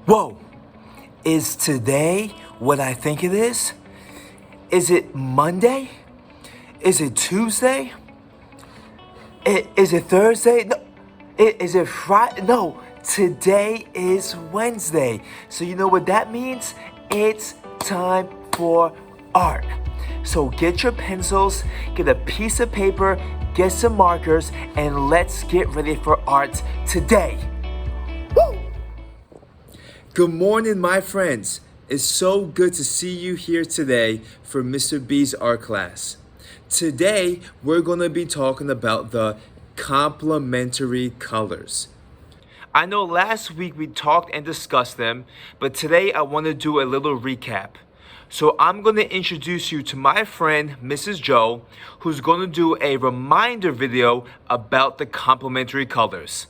Whoa! Is today what I think it is? Is it Monday? Is it Tuesday? Is it Thursday? No. Is it Friday? No, today is Wednesday. So you know what that means? It's time for art. So get your pencils, get a piece of paper, get some markers, and let's get ready for art today. Woo! Good morning, my friends. It's so good to see you here today for Mr. B's art class. Today, we're going to be talking about the complementary colors. I know last week we talked and discussed them, but today I want to do a little recap. So I'm going to introduce you to my friend, Mrs. Joe, who's going to do a reminder video about the complementary colors.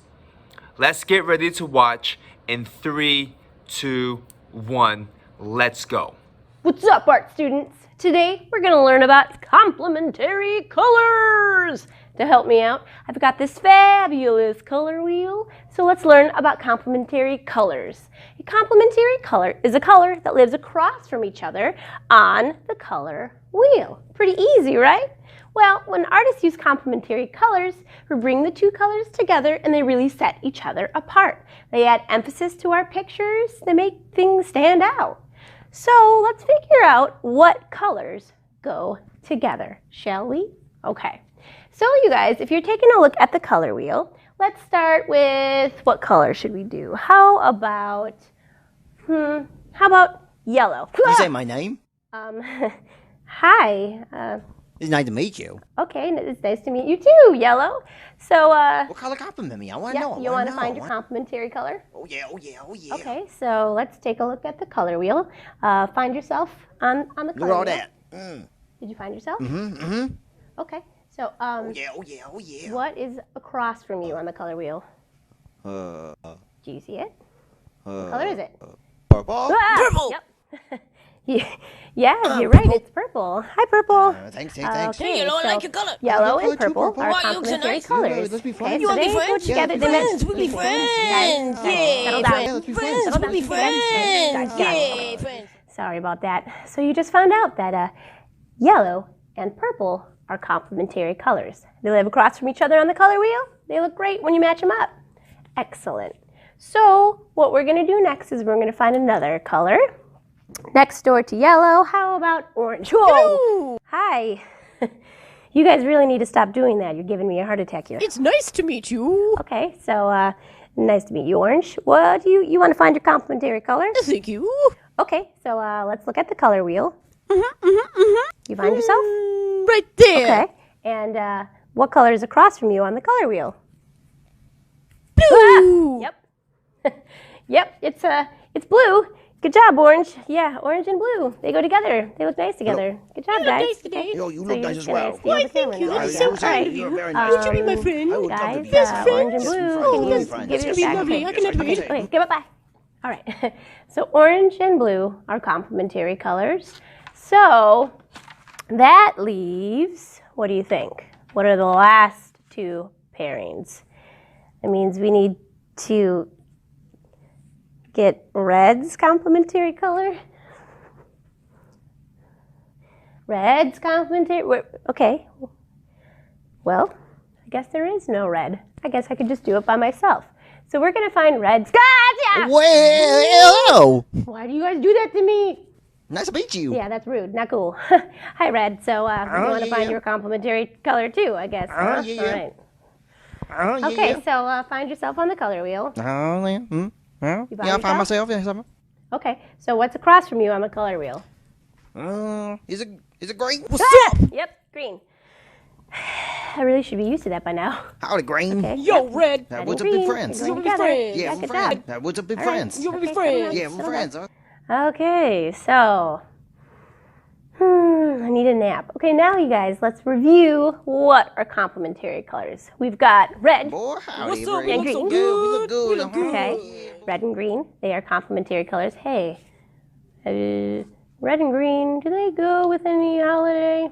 Let's get ready to watch in 3, 2, 1, let's go. What's up, art students? Today we're going to learn about complementary colors. To help me out, I've got this fabulous color wheel. So let's learn about complementary colors. A complementary color is a color that lives across from each other on the color wheel. Pretty easy, right? Well, when artists use complementary colors, we bring the two colors together and they really set each other apart. They add emphasis to our pictures, they make things stand out. So let's figure out what colors go together, shall we? Okay, so you guys, if you're taking a look at the color wheel, let's start with, what color should we do? How about yellow? You say my name? Hi. It's nice to meet you. Okay, it's nice to meet you too, yellow. So, What color compliment me? I want to yeah, know. you want to find your complementary color? Oh yeah, oh yeah, oh yeah. Okay, so let's take a look at the color wheel. Find yourself on the color Look at all wheel. that. Did you find yourself? Mm-hmm. Okay, so Oh yeah, oh yeah, oh yeah. what is across from you on the color wheel? Uh, Do you see it? What color is it? Purple. Ah, Purple. Yep. Yeah, you're right. purple. It's purple. Hi, purple. Thanks. Okay, you know, I so like your color. yellow I like and your color purple too, are purple. Why you so complementary nice? colors. Let's be friends. Okay, You so wanna be they go friends? together. Yeah, They meant friends. We'll be guys, friends. guys, Yeah, settle down. Yeah, let's be friends. Settle down. We'll be friends. Yeah, friends. Sorry about that. So you just found out that yellow and purple are complementary colors. They live across from each other on the color wheel. They look great when you match them up. Excellent. So what we're going to do next is we're going to find another color. Next door to yellow, how about orange? Whoa! Hi. You guys really need to stop doing that. You're giving me a heart attack here. It's nice to meet you. Okay, so nice to meet you, Orange. What do you want to find your complementary color? Thank you. Okay, so let's look at the color wheel. You find yourself? Right there. Okay, and what color is across from you on the color wheel? Blue. Yep. Yep, it's blue. Good job, Orange. Yeah, orange and blue. They go together. They look nice together. Good job, You look guys. nice today. Yo, you So look you're nice just as gonna well. steal the Thank camera you. now. That's Yeah. so All right. You're very nice. Would you be my friend? I would love to Guys, be your friend. orange and Yes, blue. we're Can friends. you We're friends. give It's your gonna be back lovely. pic? I can admit it. Okay, give it back. All right. So orange and blue are complementary colors. So that leaves, what do you think? What are the last two pairings? That means we need to get red's complementary color. Red's complementary. Okay. Well, I guess there is no red. I guess I could just do it by myself. So we're going to find red's. Gotcha! Well, Why do you guys do that to me? nice to meet you. Yeah, that's rude. Not cool. Hi, Red. So you want to find your complementary color too, I guess. Huh? yeah. All right. Oh, yeah. Okay, so find yourself on the color wheel. Oh, yeah. You Yeah, I find myself. Yeah, something. Okay, so what's across from you on the color wheel? Is it green? What's up? Yep, green. I really should be used to that by now. Howdy, green. Okay. Yo, Red. Now, Red what's up, and big green. friends? You're going We'll be together. friends. Yeah, Yeah, we're good friends. job. Now, what's up, big All right. friends? You will be Okay, friends. Yeah, we're friends. Huh? Okay, so I need a nap. Okay, now you guys, let's review what are complementary colors. We've got red. Boy, howdy, What's up? green. We look so green. Yeah, we look good. good. We look good. Okay, red and green, they are complementary colors. Hey, red and green, do they go with any holiday?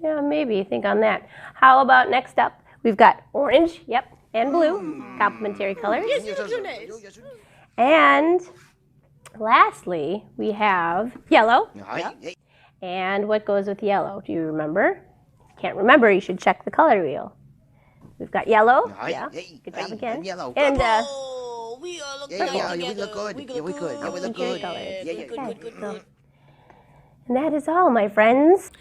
Yeah, maybe, think on that. How about next up? We've got orange, yep, and blue, complementary colors. Yes, you look so nice. And Lastly, we have yellow. Đấy. And what goes with yellow? Do you remember? Can't remember, you should check the color wheel. We've got yellow. Đấy. Yeah. Đấy. Good job Đấy. again. Yellow. And Oh, we all look Yeah, good yeah, together. we look good. We Yeah, we good. Yeah, we look good. colors. Yeah, yeah. Good. And that is all, my friends.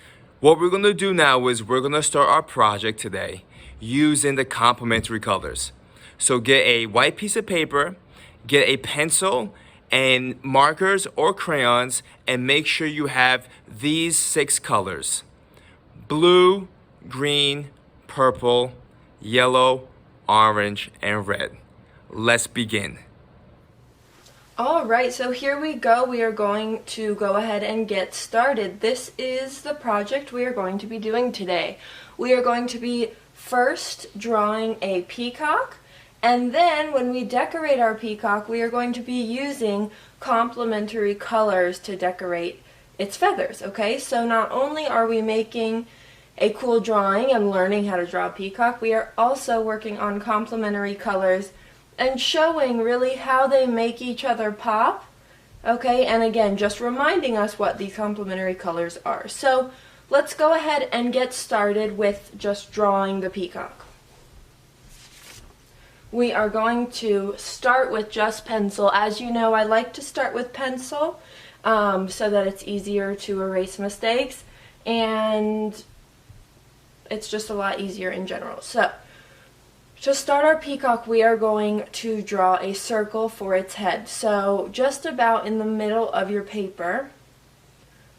What we're gonna do now is we're gonna start our project today using the complementary colors. So get a white piece of paper, get a pencil and markers or crayons, and make sure you have these 6 colors: blue, green, purple, yellow, orange, and red. Let's begin. Alright, so here we go. We are going to go ahead and get started. This is the project we are going to be doing today. We are going to be first drawing a peacock, and then when we decorate our peacock, we are going to be using complementary colors to decorate its feathers, okay? So not only are we making a cool drawing and learning how to draw a peacock, we are also working on complementary colors and showing really how they make each other pop, okay? And again, just reminding us what these complementary colors are. So let's go ahead and get started with just drawing the peacock. We are going to start with just pencil. As you know, I like to start with pencil so that it's easier to erase mistakes, and it's just a lot easier in general. So to start our peacock, we are going to draw a circle for its head. So just about in the middle of your paper.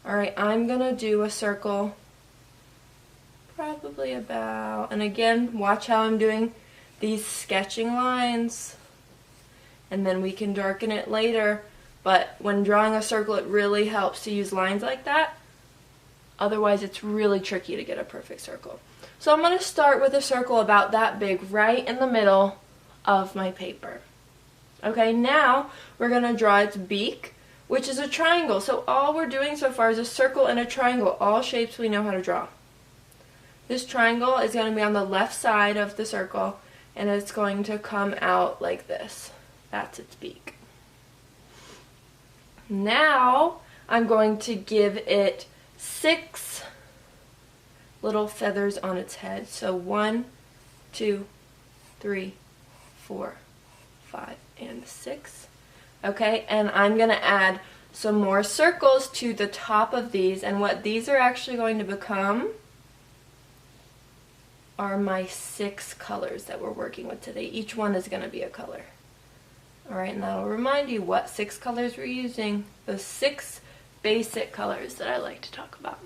Alright, I'm going to do a circle probably about, and again, watch how I'm doing these sketching lines. And then we can darken it later. But when drawing a circle, it really helps to use lines like that. Otherwise, it's really tricky to get a perfect circle. So I'm going to start with a circle about that big right in the middle of my paper. Okay, now we're going to draw its beak, which is a triangle. So all we're doing so far is a circle and a triangle, all shapes we know how to draw. This triangle is going to be on the left side of the circle, and it's going to come out like this. That's its beak. Now I'm going to give it 6 little feathers on its head. So 1, 2, 3, 4, 5, and 6. Okay, and I'm going to add some more circles to the top of these, and what these are actually going to become are my 6 colors that we're working with today. Each one is going to be a color. Alright, and that'll remind you what 6 colors we're using. The 6 basic colors that I like to talk about.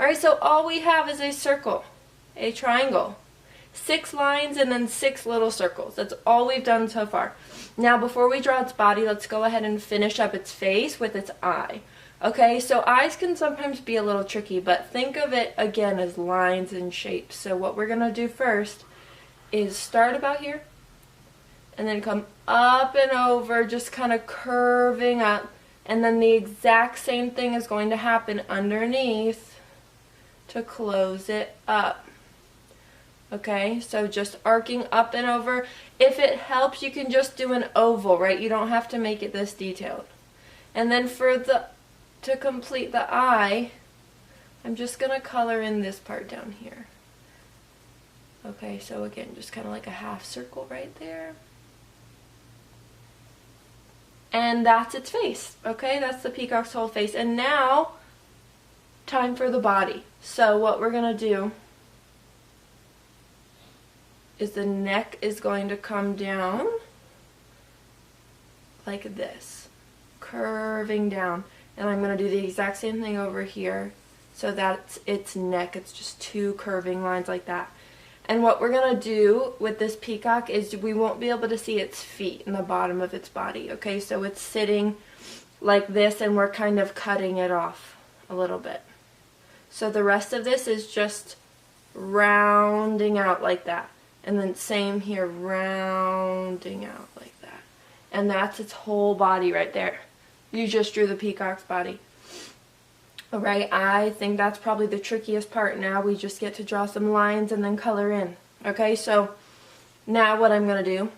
Alright, so all we have is a circle, a triangle, 6 lines, and then 6 little circles. That's all we've done so far. Now before we draw its body, let's go ahead and finish up its face with its eye. Okay, so eyes can sometimes be a little tricky, but think of it again as lines and shapes. So what we're going to do first is start about here, and then come up and over, just kind of curving up, and then the exact same thing is going to happen underneath to close it up. Okay, so just arcing up and over. If it helps, you can just do an oval, right? You don't have to make it this detailed. And then to complete the eye, I'm just going to color in this part down here. Okay, so again, just kind of like a half circle right there. And that's its face, okay? That's the peacock's whole face. And now, time for the body. So what we're going to do is the neck is going to come down like this, curving down. And I'm going to do the exact same thing over here. So that's its neck. It's just 2 curving lines like that. And what we're going to do with this peacock is we won't be able to see its feet in the bottom of its body. Okay, so it's sitting like this, and we're kind of cutting it off a little bit. So the rest of this is just rounding out like that. And then same here, rounding out like that. And that's its whole body right there. You just drew the peacock's body. Alright, I think that's probably the trickiest part. Now we just get to draw some lines and then color in. Okay, so now what I'm going to do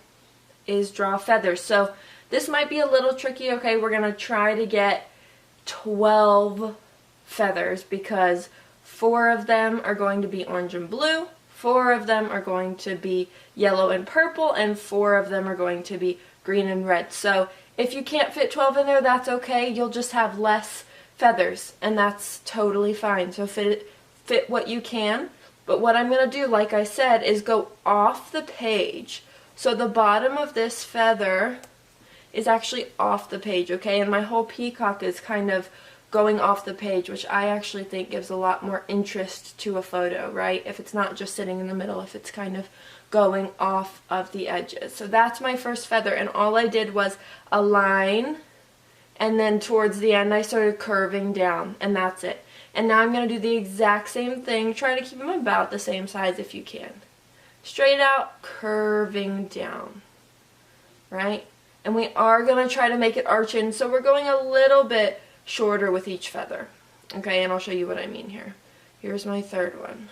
is draw feathers. So This might be a little tricky, okay? We're going to try to get 12 feathers because 4 of them are going to be orange and blue, 4 of them are going to be yellow and purple, and 4 of them are going to be green and red. So if you can't fit 12 in there, that's okay. You'll just have less feathers, and that's totally fine. So fit what you can. But what I'm going to do, like I said, is go off the page. So the bottom of this feather is actually off the page, okay? And my whole peacock is kind of going off the page, which I actually think gives a lot more interest to a photo, right? If it's not just sitting in the middle, if it's kind of going off of the edges. So that's my first feather, and all I did was a line, and then towards the end I started curving down, and that's it. And now I'm going to do the exact same thing. Try to keep them about the same size if you can. Straight out, curving down, right? And we are going to try to make it arching, so we're going a little bit shorter with each feather. Okay, and I'll show you what I mean here. Here's my third one.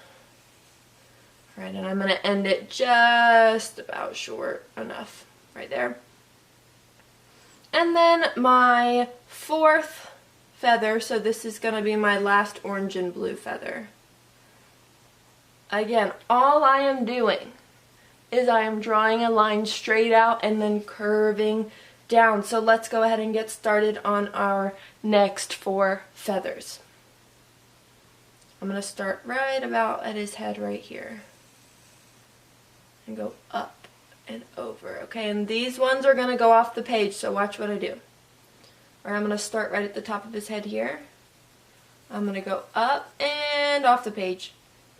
Right, and I'm going to end it just about short enough right there. And then my fourth feather, so this is going to be my last orange and blue feather. Again, all I am doing is I am drawing a line straight out and then curving down. So let's go ahead and get started on our next 4 feathers. I'm going to start right about at his head right here and go up and over. Okay, and these ones are going to go off the page, so watch what I do. Or I'm going to start right at the top of his head here. I'm going to go up and off the page.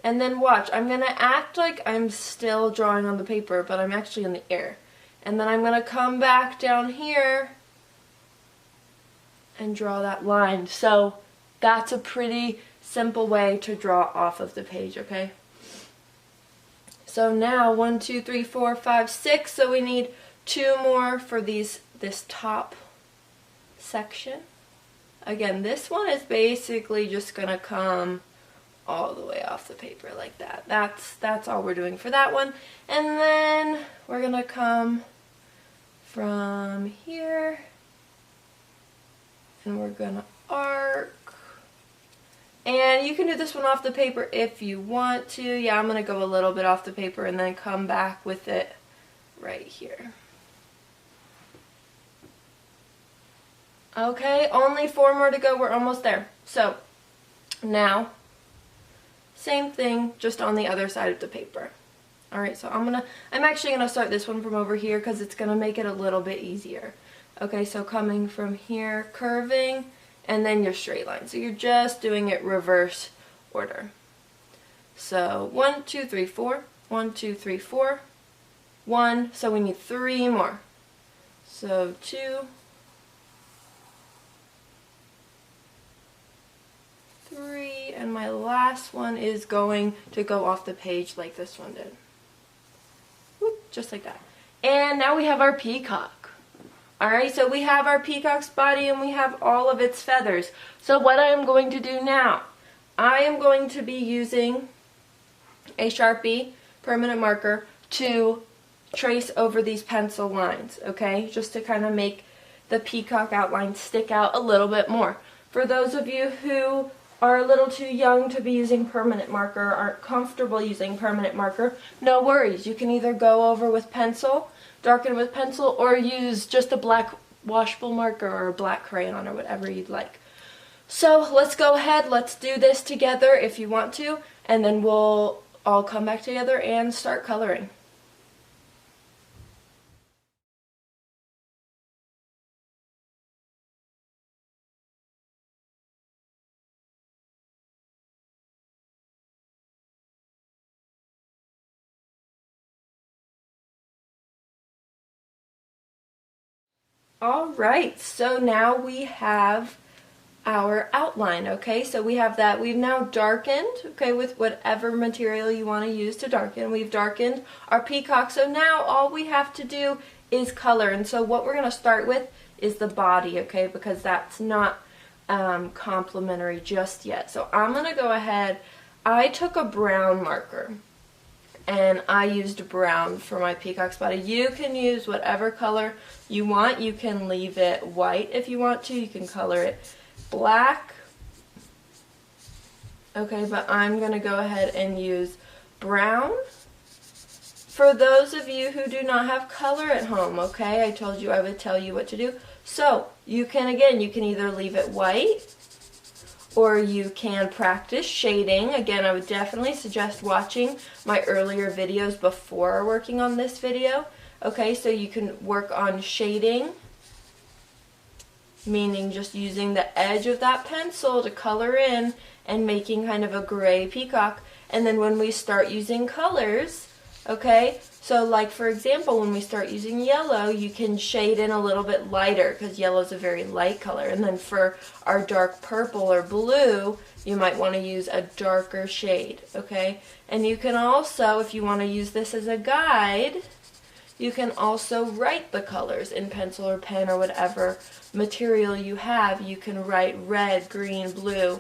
And then watch, I'm going to act like I'm still drawing on the paper, but I'm actually in the air. And then I'm going to come back down here and draw that line. So that's a pretty simple way to draw off of the page, okay? So now 1, 2, 3, 4, 5, 6. So we need 2 more for this top section. Again, this one is basically just going to come all the way off the paper like that. That's all we're doing for that one. And then we're going to come from here and we're going to arc. And you can do this one off the paper if you want to. Yeah, I'm going to go a little bit off the paper and then come back with it right here. Okay, only 4 more to go. We're almost there. So now, same thing, just on the other side of the paper. Alright, so I'm actually going to start this one from over here because it's going to make it a little bit easier. Okay, so coming from here, curving, and then your straight line. So you're just doing it reverse order. So 1, 2, 3, 4. 1, 2, 3, 4. 1, so we need 3 more. So 2, 3, and my last one is going to go off the page like this one did. Whoop, just like that. And now we have our peacock. Alright, so we have our peacock's body and we have all of its feathers. So what I am going to do now, I am going to be using a Sharpie permanent marker to trace over these pencil lines, okay? Just to kind of make the peacock outline stick out a little bit more. For those of you who are a little too young to be using permanent marker, aren't comfortable using permanent marker, no worries. You can either go over with pencil, darken with pencil, or use just a black washable marker or a black crayon or whatever you'd like. So let's go ahead, let's do this together if you want to, and then we'll all come back together and start coloring. Alright, so now we have our outline, okay? So we have that, we've now darkened, okay, with whatever material you want to use to darken. We've darkened our peacock, so now all we have to do is color. And so what we're going to start with is the body, okay, because that's not complementary just yet. So I'm going to go ahead, I took a brown marker, and I used brown for my peacock spotted. You can use whatever color you want. You can leave it white if you want to. You can color it black. Okay, but I'm going to go ahead and use brown. For those of you who do not have color at home, okay, I told you I would tell you what to do. So, you can, again, you can either leave it white, or you can practice shading. Again, I would definitely suggest watching my earlier videos before working on this video. Okay, so you can work on shading, meaning just using the edge of that pencil to color in and making kind of a gray peacock. And then when we start using colors, okay, so like for example, when we start using yellow, you can shade in a little bit lighter because yellow is a very light color. And then for our dark purple or blue, you might want to use a darker shade, okay? And you can also, if you want to use this as a guide, you can also write the colors in pencil or pen or whatever material you have. You can write red, green, blue,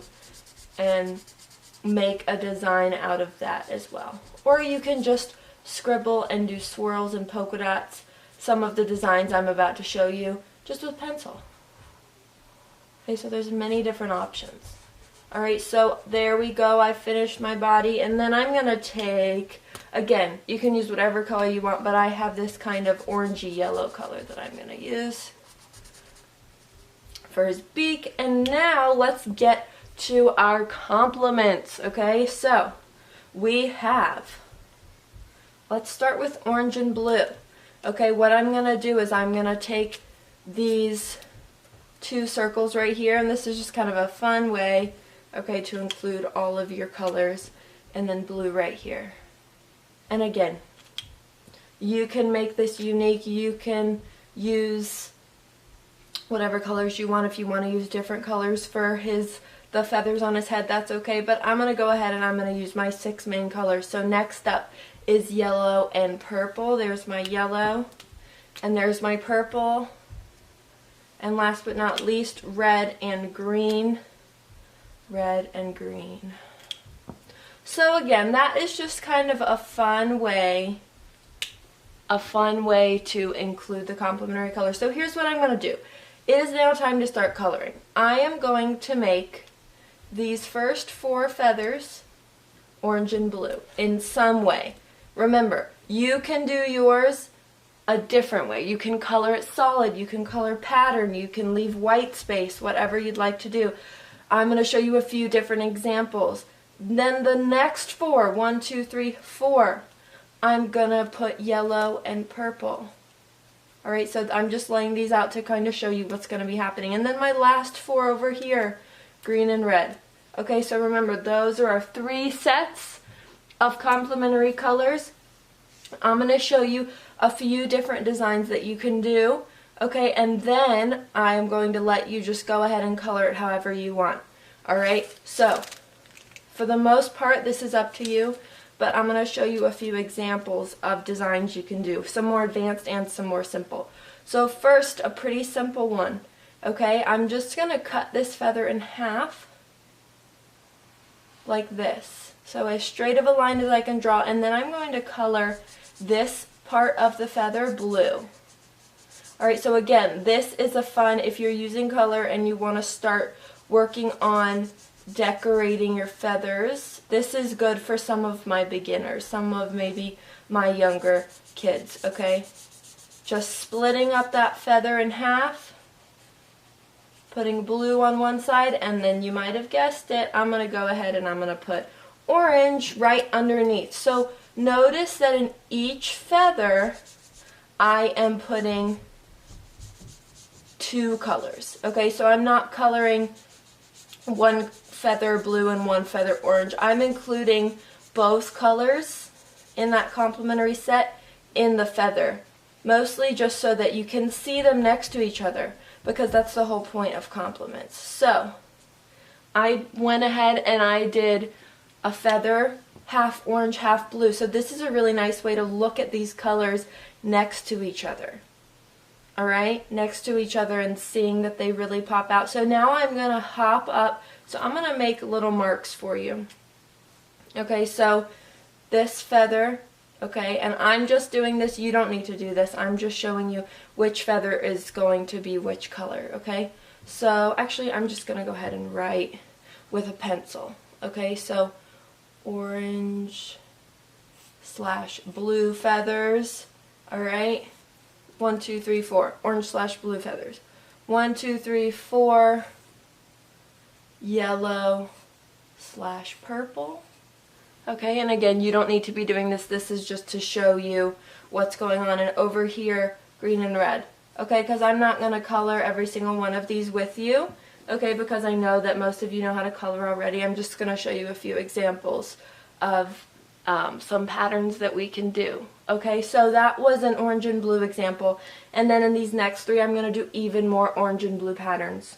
and make a design out of that as well. Or you can just scribble and do swirls and polka dots, some of the designs I'm about to show you, just with pencil. Okay, so there's many different options. Alright, so there we go. I finished my body, and then I'm going to take, again, you can use whatever color you want, but I have this kind of orangey yellow color that I'm going to use for his beak. And now let's get to our compliments, okay? So, we have, let's start with orange and blue. Okay, what I'm going to do is I'm going to take these two circles right here, and this is just kind of a fun way, okay, to include all of your colors, and then blue right here. And again, you can make this unique. You can use whatever colors you want. If you want to use different colors for the feathers on his head, that's okay, but I'm going to go ahead and I'm going to use my 6 main colors. So next up is yellow and purple. There's my yellow, and there's my purple, and last but not least, red and green. Red and green. So again, that is just kind of a fun way to include the complementary colors. So here's what I'm going to do. It is now time to start coloring. I am going to make these first 4 feathers orange and blue in some way. Remember, you can do yours a different way. You can color it solid, you can color pattern, you can leave white space, whatever you'd like to do. I'm going to show you a few different examples. Then the next 4, 1, 2, 3, 4, I'm going to put yellow and purple. Alright, so I'm just laying these out to kind of show you what's going to be happening. And then my last 4 over here, green and red. Okay, so remember, those are our 3 sets of complementary colors. I'm going to show you a few different designs that you can do. Okay, and then I'm going to let you just go ahead and color it however you want. Alright, so for the most part, this is up to you, but I'm going to show you a few examples of designs you can do, some more advanced and some more simple. So first, a pretty simple one. Okay, I'm just going to cut this feather in half like this. So as straight of a line as I can draw, and then I'm going to color this part of the feather blue. Alright, so again, this is a fun, if you're using color and you want to start working on decorating your feathers, this is good for some of my beginners, some of maybe my younger kids, okay? Just splitting up that feather in half, putting blue on one side, and then you might have guessed it, I'm going to go ahead and I'm going to put orange right underneath. So notice that in each feather, I am putting 2 colors. Okay, so I'm not coloring one feather blue and one feather orange. I'm including both colors in that complementary set in the feather. Mostly just so that you can see them next to each other, because that's the whole point of complements. So, I went ahead and I did a feather, half orange, half blue. So this is a really nice way to look at these colors next to each other. Alright, next to each other and seeing that they really pop out. So now I'm going to hop up, so I'm going to make little marks for you. Okay, so this feather Okay, and I'm just doing this, you don't need to do this, I'm just showing you which feather is going to be which color, okay? So actually I'm just going to go ahead and write with a pencil, okay? So orange / blue feathers, alright? 1, 2, 3, 4, orange / blue feathers. 1, 2, 3, 4, yellow / purple. Okay, and again, you don't need to be doing this. This is just to show you what's going on. And over here, green and red. Okay, because I'm not going to color every single one of these with you. Okay, because I know that most of you know how to color already. I'm just going to show you a few examples of some patterns that we can do. Okay, so that was an orange and blue example. And then in these next 3, I'm going to do even more orange and blue patterns.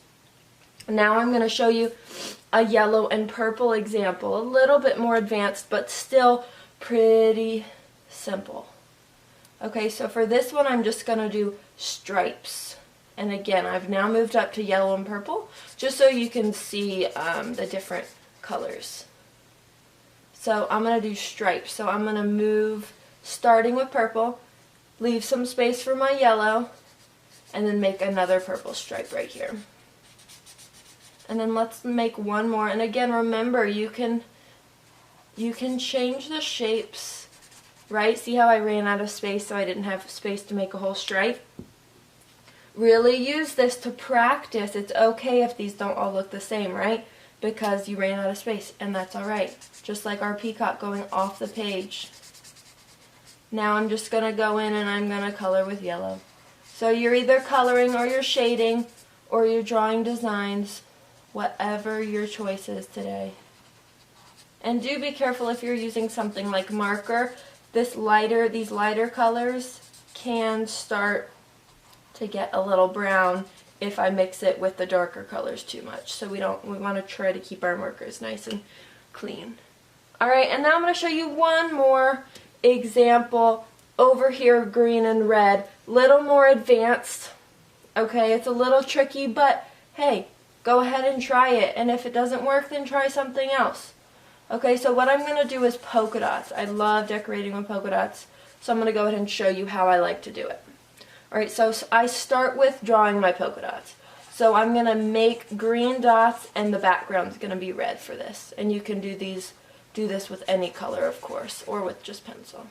Now I'm going to show you a yellow and purple example, a little bit more advanced, but still pretty simple. Okay, so for this one I'm just going to do stripes. And again, I've now moved up to yellow and purple, just so you can see the different colors. So I'm going to do stripes. So I'm going to move, starting with purple, leave some space for my yellow, and then make another purple stripe right here. And then let's make one more. And again, remember, you can change the shapes, right? See how I ran out of space, so I didn't have space to make a whole stripe? Really use this to practice. It's okay if these don't all look the same, right? Because you ran out of space, and that's alright. Just like our peacock going off the page. Now I'm just going to go in and I'm going to color with yellow. So you're either coloring or you're shading or you're drawing designs. Whatever your choice is today. And do be careful if you're using something like marker. These lighter colors can start to get a little brown if I mix it with the darker colors too much. So we want to try to keep our markers nice and clean. Alright, and now I'm going to show you one more example over here, green and red. Little more advanced. Okay, it's a little tricky, but hey, go ahead and try it, and if it doesn't work, then try something else. Okay, so what I'm going to do is polka dots. I love decorating with polka dots, so I'm going to go ahead and show you how I like to do it. Alright, so I start with drawing my polka dots. So I'm going to make green dots, and the background's going to be red for this. And you can do this with any color, of course, or with just pencil.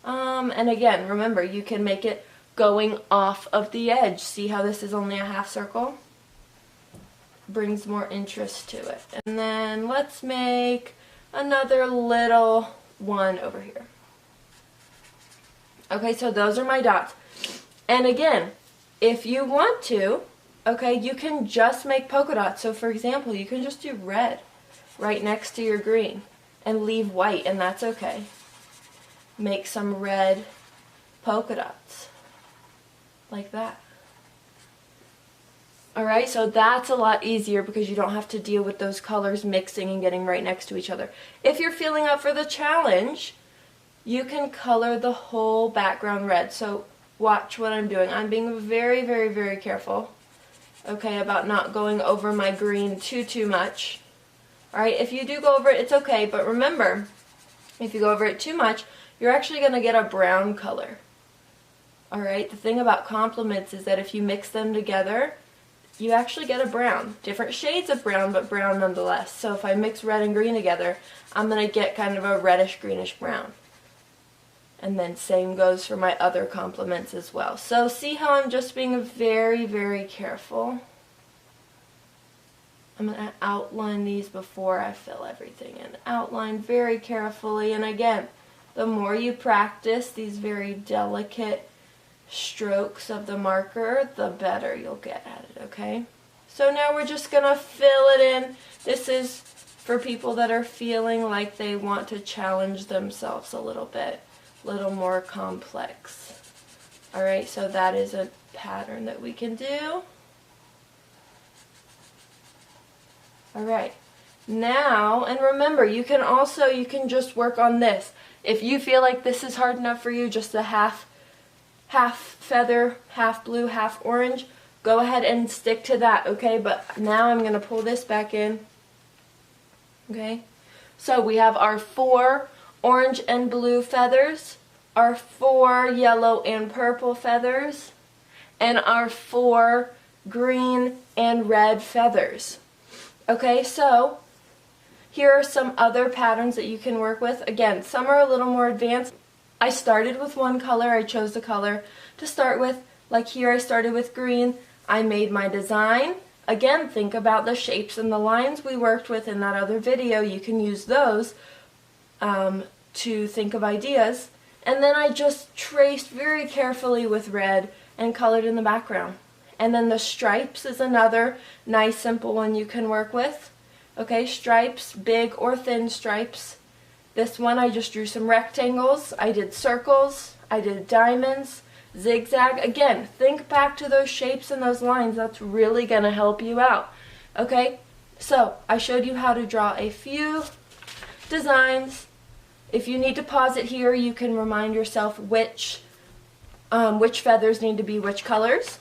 And again, remember, you can make it going off of the edge. See how this is only a half circle? Brings more interest to it. And then let's make another little one over here. Okay, so those are my dots. And again, if you want to, okay, you can just make polka dots. So for example, you can just do red right next to your green and leave white, and that's okay. Make some red polka dots like that. Alright, so that's a lot easier because you don't have to deal with those colors mixing and getting right next to each other. If you're feeling up for the challenge, you can color the whole background red. So watch what I'm doing. I'm being very, very, very careful, okay, about not going over my green too much. Alright, if you do go over it, it's okay, but remember, if you go over it too much, you're actually going to get a brown color. Alright, the thing about complements is that if you mix them together, you actually get a brown. Different shades of brown, but brown nonetheless. So if I mix red and green together, I'm going to get kind of a reddish greenish brown. And then same goes for my other complements as well. So see how I'm just being very, very careful? I'm going to outline these before I fill everything in. Outline very carefully. And again, the more you practice these very delicate strokes of the marker, the better you'll get at it, okay? So now we're just going to fill it in. This is for people that are feeling like they want to challenge themselves a little bit, a little more complex. Alright, so that is a pattern that we can do. Alright, now, and remember, you can just work on this. If you feel like this is hard enough for you, just a half feather, half blue, half orange, go ahead and stick to that, okay? But now I'm going to pull this back in, okay? So we have our 4 orange and blue feathers, our 4 yellow and purple feathers, and our 4 green and red feathers. Okay, so here are some other patterns that you can work with. Again, some are a little more advanced. I started with one color. I chose the color to start with. Like here, I started with green. I made my design. Again, think about the shapes and the lines we worked with in that other video. You can use those to think of ideas. And then I just traced very carefully with red and colored in the background. And then the stripes is another nice simple one you can work with. Okay, stripes, big or thin stripes. This one I just drew some rectangles, I did circles, I did diamonds, zigzag. Again, think back to those shapes and those lines. That's really going to help you out. Okay, so I showed you how to draw a few designs. If you need to pause it here, you can remind yourself which feathers need to be which colors.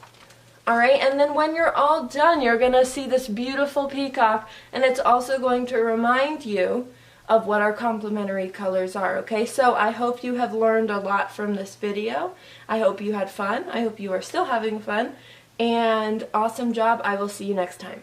Alright, and then when you're all done, you're going to see this beautiful peacock, and it's also going to remind you of what our complementary colors are, okay? So I hope you have learned a lot from this video. I hope you had fun. I hope you are still having fun. And awesome job. I will see you next time.